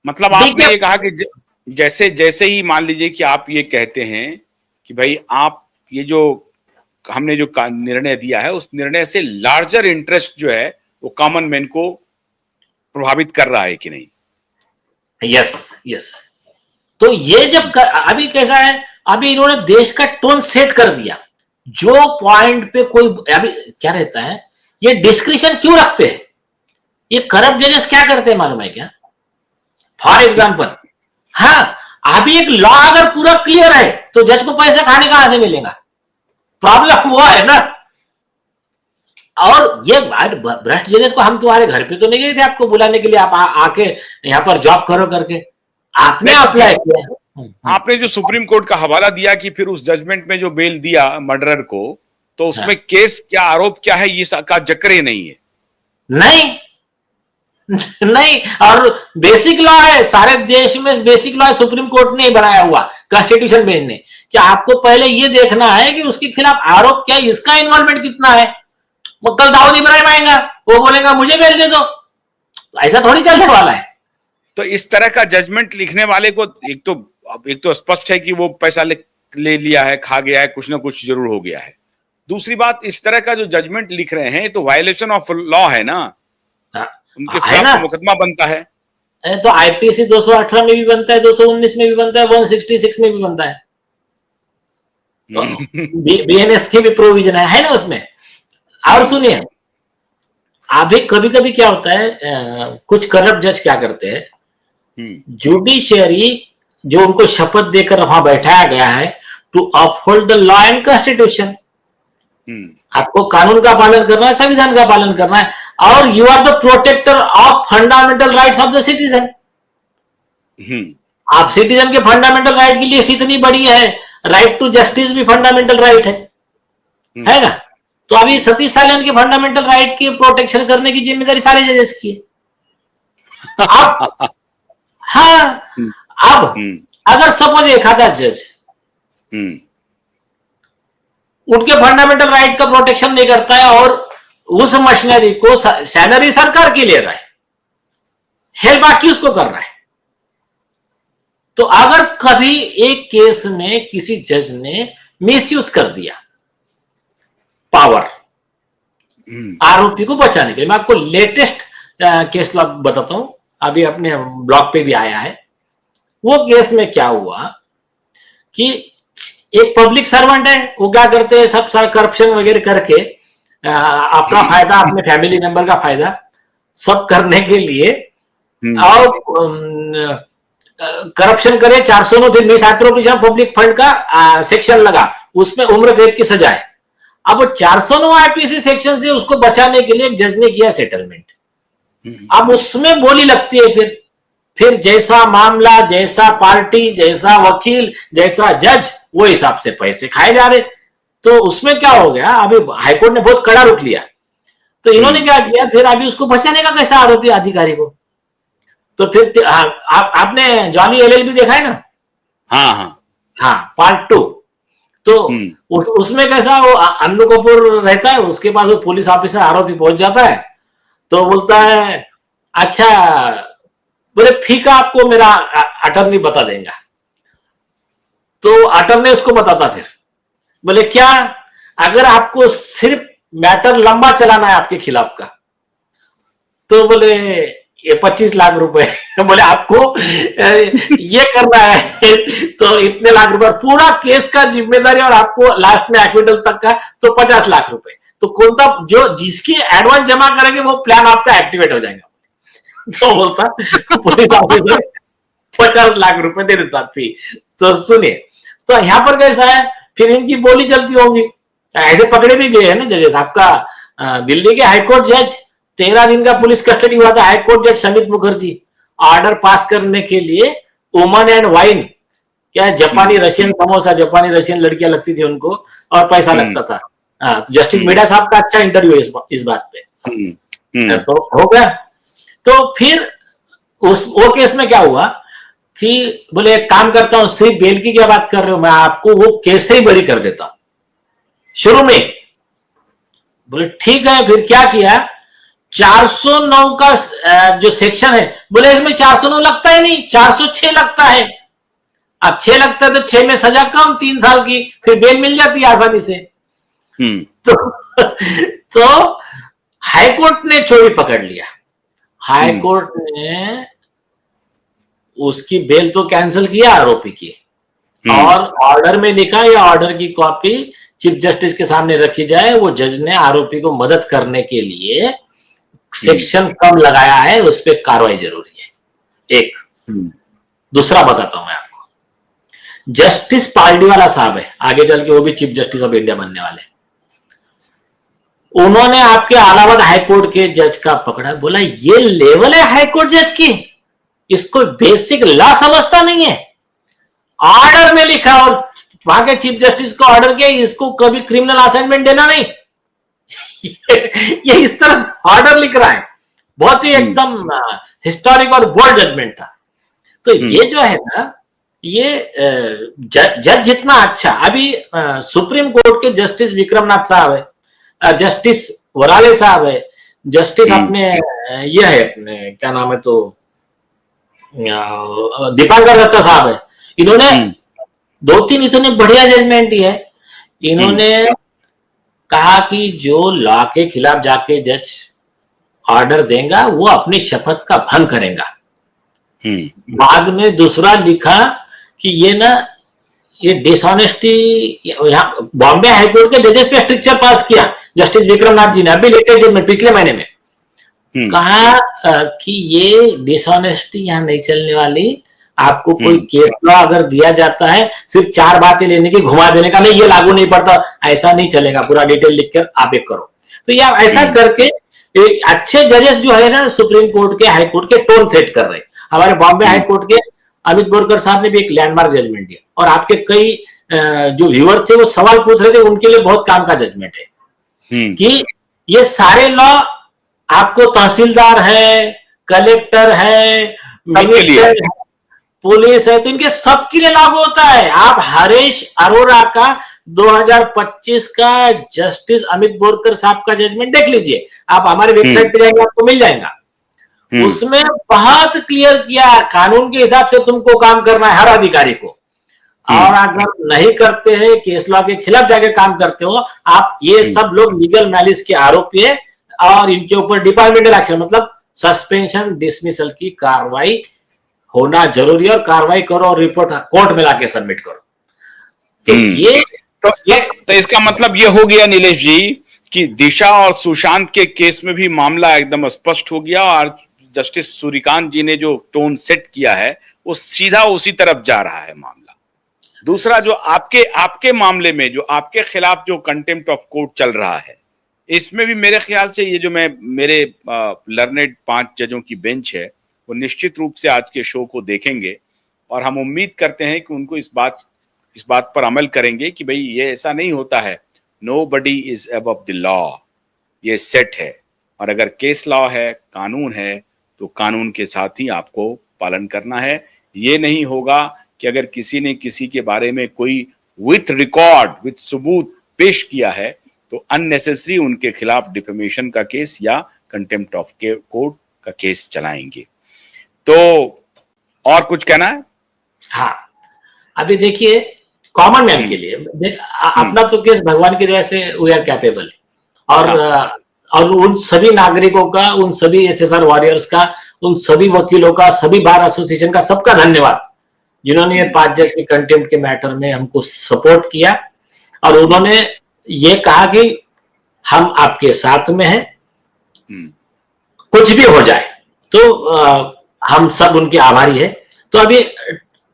मतलब आपने ये कहा कि जैसे जैसे ही मान लीजिए कि आप ये कहते हैं कि भाई आप ये जो हमने जो निर्णय दिया है उस निर्णय से लार्जर इंटरेस्ट जो है वो कॉमन मैन को प्रभावित कर रहा है कि नहीं? Yes yes. तो ये जब अभी कैसा है, अभी इन्होंने देश का टोन सेट कर दिया। जो पॉइंट पे कोई अभी क्या रहता है, ये डिस्क्रिशन क्यों रखते हैं? ये करप्ट जजेस क्या करते हैं मालूम है क्या? फॉर एग्जाम्पल, हाँ, अभी एक लॉ अगर पूरा क्लियर है तो जज को पैसे खाने कहां से मिलेगा? प्रॉब्लम वो है ना। और ये भ्रष्ट जजेस को हम तुम्हारे घर पे तो नहीं गए थे आपको बुलाने के लिए, आप आके यहाँ पर जॉब करो करके, आपने अप्लाई किया। आपने जो सुप्रीम कोर्ट का हवाला दिया कि फिर उस जजमेंट में जो बेल दिया मर्डरर को, तो उसमें केस क्या, आरोप क्या है, ये का जिक्र ही नहीं है। नहीं नहीं, और बेसिक लॉ है सारे देश में, बेसिक लॉ सुप्रीम कोर्ट ने बनाया हुआ कॉन्स्टिट्यूशन बेंच ने, कि आपको पहले ये देखना है कि उसके खिलाफ आरोप क्या है, इसका इन्वॉल्वमेंट कितना है। वो कल दाऊद इब्राहिम आएगा, वो बोलेगा मुझे बेल दे दो, तो ऐसा थोड़ी चलने वाला है। तो इस तरह का जजमेंट लिखने वाले को एक तो स्पष्ट है कि वो पैसा ले लिया है, खा गया है, कुछ ना कुछ जरूर हो गया है। दूसरी बात, इस तरह का जो जजमेंट लिख रहे हैं तो वायलेशन ऑफ लॉ है ना, उनके खिलाफ मुकदमा बनता है। तो आईपीसी 218 में भी बनता है, 219 में भी बनता है, 166 में भी बनता है। बीएनएस की भी प्रोविजन है ना उसमें। और सुनिए, अभी कभी कभी क्या होता है, कुछ करप्ट जज क्या करते हैं, जुडिशियरी जो उनको शपथ देकर वहां बैठाया गया है to uphold the law and constitution, आपको कानून का पालन करना है, संविधान का पालन करना है, और you are the protector of fundamental rights of the citizen. आप सिटीजन के फंडामेंटल राइट की लिस्ट इतनी बड़ी है, राइट टू जस्टिस भी फंडामेंटल राइट है ना। तो अभी सतीश सालन के फंडामेंटल राइट की प्रोटेक्शन करने की जिम्मेदारी सारे जजेस की है। अब हाँ, अब अगर सपोज एक आधा जज उनके फंडामेंटल राइट का प्रोटेक्शन नहीं करता है और उस मशीनरी को सैलरी सरकार की ले रहा है, हेल्प बाकी उसको कर रहा है, तो अगर कभी एक केस में किसी जज ने मिसयूज कर दिया पावर आरोपी को बचाने के लिए, मैं आपको लेटेस्ट केस लॉ बताता हूं, अभी अपने ब्लॉग पे भी आया है। वो केस में क्या हुआ कि एक पब्लिक सर्वेंट है, वो क्या करते हैं, सब सारा करप्शन वगैरह करके अपना फायदा, अपने फैमिली मेंबर का फायदा सब करने के लिए, और करप्शन करे 409 फिर मिस एप्रोप्रिएशन पब्लिक फंड का सेक्शन लगा, उसमें उम्र कैद की सजा है। अब वो 409 आईपीसी सेक्शन से उसको बचाने के लिए जज ने किया सेटलमेंट। अब उसमें बोली लगती है, फिर जैसा मामला, जैसा पार्टी, जैसा वकील, जैसा जज, वो हिसाब से पैसे खाए जा रहे। तो उसमें क्या हो गया, अभी हाईकोर्ट ने बहुत कड़ा रुख लिया, तो इन्होंने क्या किया, फिर अभी उसको बचाने का कैसा आरोपी अधिकारी को, तो फिर आपने जॉली एलएलबी देखा है ना? हाँ हाँ हाँ, पार्ट 2। तो उसमें कैसा, वो अन्नू कपूर रहता है, उसके पास वो पुलिस ऑफिसर आरोपी पहुंच जाता है, तो बोलता है अच्छा बोले फीका आपको मेरा अटर्नी बता देगा। तो अटर्नी उसको बताता, फिर बोले क्या, अगर आपको सिर्फ मैटर लंबा चलाना है आपके खिलाफ का, तो बोले ये 25 लाख रुपए बोले आपको ये करना है तो इतने लाख रुपए, पूरा केस का जिम्मेदारी और आपको लास्ट में एक्विटल तक का तो 50 लाख रुपए। तो कौन सा जो जिसकी एडवांस जमा करेंगे वो प्लान आपका एक्टिवेट हो जाएगा। तो बोलता पुलिस ऑफिसर 50 लाख रुपए दे देता फी। तो सुनिए, तो यहां पर कैसा है, फिर इनकी बोली चलती होगी, ऐसे पकड़े भी गए हैं ना जजेस। आपका दिल्ली के हाईकोर्ट जज 13 दिन का पुलिस कस्टडी हुआ था, हाईकोर्ट जज समित मुखर्जी ऑर्डर पास करने के लिए वुमन एंड वाइन, क्या जापानी रशियन समोसा, जापानी रशियन लड़कियां लगती थी उनको और पैसा लगता था। तो जस्टिस मीडा साहब का अच्छा इंटरव्यू इस बात पे तो हो गया। तो फिर वो केस में क्या हुआ कि बोले एक काम करता हूं, सिर्फ बेल की क्या बात कर रहे हो, मैं आपको वो केस से ही बरी कर देता हूं शुरू में। बोले ठीक है। फिर क्या किया 409 का जो सेक्शन है, बोले इसमें 409 लगता ही नहीं, 406 लगता है। अब 6 लगता है तो 6 में सजा कम 3 साल की, फिर बेल मिल जाती है आसानी से। तो हाईकोर्ट ने चोरी पकड़ लिया। हाईकोर्ट ने उसकी बेल तो कैंसिल किया आरोपी की, और ऑर्डर में लिखा या ऑर्डर की कॉपी चीफ जस्टिस के सामने रखी जाए, वो जज ने आरोपी को मदद करने के लिए सेक्शन कम लगाया है, उस पर कार्रवाई जरूरी है। एक दूसरा बताता हूं मैं आपको, जस्टिस पारडीवाला साहब है, आगे चल के वो भी चीफ जस्टिस ऑफ इंडिया बनने वाले। उन्होंने आपके इलाहाबाद हाईकोर्ट के जज का पकड़ा, बोला ये लेवल है हाईकोर्ट जज की, इसको बेसिक लॉ समझता नहीं है। ऑर्डर में लिखा, और वहां के चीफ जस्टिस को ऑर्डर किया, इसको कभी क्रिमिनल असाइनमेंट देना नहीं। ये इस तरह से ऑर्डर लिख रहा है, बहुत ही एकदम हिस्टोरिक और बोल्ड जजमेंट था। तो ये जो है ना, ये जज जितना अच्छा, अभी सुप्रीम कोर्ट के जस्टिस विक्रमनाथ साहब है, जस्टिस वराले साहब है, जस्टिस अपने ये है अपने क्या नाम है तो दीपांकर दत्ता साहब है, इन्होंने 2-3 इतने बढ़िया जजमेंट दिए है। इन्होंने कहा कि जो लॉ के खिलाफ जाके जज ऑर्डर देगा वो अपनी शपथ का भंग करेगा। बाद में दूसरा लिखा कि ये ना, ये डिसऑनेस्टी, यहाँ बॉम्बे हाईकोर्ट के जजेस पे स्ट्रिक्चर पास किया जस्टिस विक्रमनाथ जी ने, अभी लेटेस्ट जजमेंट पिछले महीने में कहा कि ये डिसऑनेस्टी यहाँ नहीं चलने वाली। आपको कोई केस लॉ अगर दिया जाता है, सिर्फ 4 बातें लेने की, घुमा देने का, नहीं ये लागू नहीं पड़ता, ऐसा नहीं चलेगा, पूरा डिटेल लिखकर आप एक करो। तो यार ऐसा करके अच्छे जजेस जो है ना सुप्रीम कोर्ट के, हाई कोर्ट के टोन सेट कर रहे हैं। हमारे बॉम्बे हाई कोर्ट के अमित बोरकर साहब ने भी एक लैंडमार्क जजमेंट दिया, और आपके कई जो व्यूअर थे वो सवाल पूछ रहे थे, उनके लिए बहुत काम का जजमेंट है कि ये सारे लॉ आपको तहसीलदार है, कलेक्टर है, मिनिस्टर है, पुलिस है, तो इनके सबके लिए लागू होता है। आप हरीश अरोड़ा का 2025 का जस्टिस अमित बोरकर साहब का जजमेंट देख लीजिए, आप हमारे वेबसाइट पे जाएंगे आपको मिल जाएगा। उसमें बहुत क्लियर किया, कानून के हिसाब से तुमको काम करना है हर अधिकारी को, और अगर नहीं करते हैं, केस लॉ के खिलाफ जाके काम करते हो आप, ये सब लोग लीगल मैलिस के आरोपी है, और इनके ऊपर डिपार्टमेंटल एक्शन मतलब सस्पेंशन डिसमिसल की कार्रवाई होना जरूरी है, और कार्रवाई करो और रिपोर्ट कोर्ट में लाके सबमिट करो। तो ये तो इसका मतलब ये हो गया नीलेश जी कि दिशा और सुशांत के केस में भी मामला एकदम स्पष्ट हो गया, और जस्टिस सूर्यकांत जी ने जो टोन सेट किया है वो सीधा उसी तरफ जा रहा है मामला। दूसरा, जो आपके मामले में जो आपके खिलाफ जो कंटेम्प्ट ऑफ कोर्ट चल रहा है, इसमें भी मेरे ख्याल से ये जो मेरे लर्नेड 5 जजों की बेंच है, वो निश्चित रूप से आज के शो को देखेंगे, और हम उम्मीद करते हैं कि उनको इस बात पर अमल करेंगे कि भाई ये ऐसा नहीं होता है, nobody is above the law, ये सेट है, और अगर केस लॉ है, कानून है, तो कानून के साथ ही आपको पालन करना है। ये नहीं होगा कि अगर किसी ने किसी के बारे में कोई विथ रिकॉर्ड, विथ सबूत पेश किया है, तो अननेसेसरी उनके खिलाफ डिफेमेशन का केस या कंटेम्प्ट ऑफ कोर्ट का केस चलाएंगे। तो और कुछ कहना है? हाँ, अभी देखिए कॉमन मैन के लिए अपना तो केस भगवान की दया से वी आर कैपेबल, और उन सभी नागरिकों का, उन सभी एसएसआर वॉरियर्स का, उन सभी वकीलों का, सभी बार एसोसिएशन का, सबका धन्यवाद जिन्होंने ये 5 जज के कंटेम्प्ट के मैटर में हमको सपोर्ट किया, और उन्होंने ये कहा कि हम आपके साथ में हैं, कुछ भी हो जाए तो हम सब उनके आभारी है। तो अभी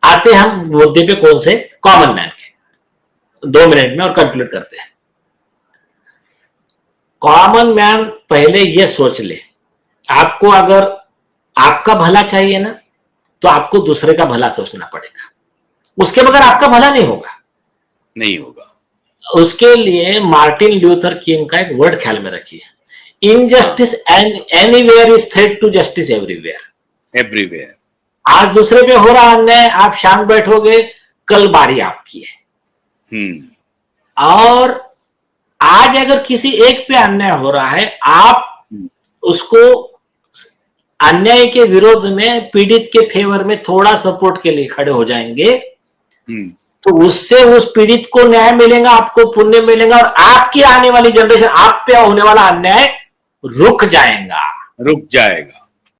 आते हम मुद्दे पे, कौन से, कॉमन मैन के, 2 मिनट में और कंक्लूड करते हैं। कॉमन मैन पहले ये सोच ले, आपको अगर आपका भला चाहिए ना, तो आपको दूसरे का भला सोचना पड़ेगा, उसके बगैर आपका भला नहीं होगा। उसके लिए मार्टिन ल्यूथर किंग का एक वर्ड ख्याल में रखिए, injustice anywhere is threat to justice everywhere. आज दूसरे पे हो रहा अन्याय, आप शांत बैठोगे, कल बारी आपकी है। और आज अगर किसी एक पे अन्याय हो रहा है, आप उसको अन्याय के विरोध में, पीड़ित के फेवर में थोड़ा सपोर्ट के लिए खड़े हो जाएंगे, तो उससे उस पीड़ित को न्याय मिलेगा, आपको पुण्य मिलेगा, और आपकी आने वाली जनरेशन, आप पे होने वाला अन्याय रुक जाएगा।